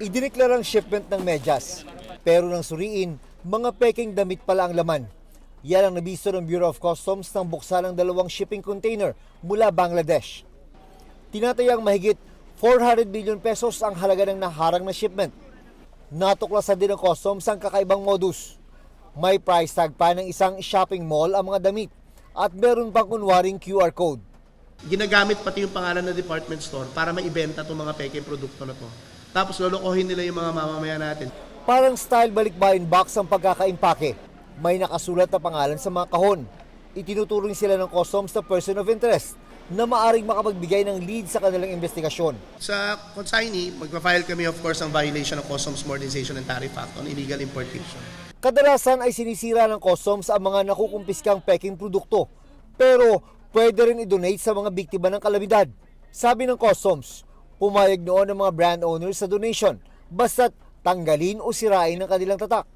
Idineklarang shipment ng medyas, pero nang suriin, mga peking damit pala ang laman. Yan ang nabisto ng Bureau of Customs nang buksan ang 2 shipping container mula Bangladesh. Tinatayang mahigit 400 billion pesos ang halaga ng naharang na shipment. Natuklasan din ng Customs ang kakaibang modus. May price tag pa ng isang shopping mall ang mga damit at meron pang kunwaring QR code. Ginagamit pati yung pangalan ng department store para maibenta itong mga peking produkto na to. Tapos lolokohin nila yung mga mamamayan natin. Parang style balikbayan box ang pagkakaimpake. May nakasulat na pangalan sa mga kahon. Itinuturing sila ng Customs na person of interest na maaring makapagbigay ng lead sa kanilang investigasyon. Sa consignee, magpa-file kami of course ng violation of Customs Modernization and Tariff Act on illegal importation. Kadalasan ay sinisira ng Customs ang mga nakukumpiskang peking produkto. Pero pwede rin i-donate sa mga biktima ng kalamidad. Sabi ng Customs, pumayag noon ng mga brand owners sa donation basta't tanggalin o sirain ang kanilang tatak.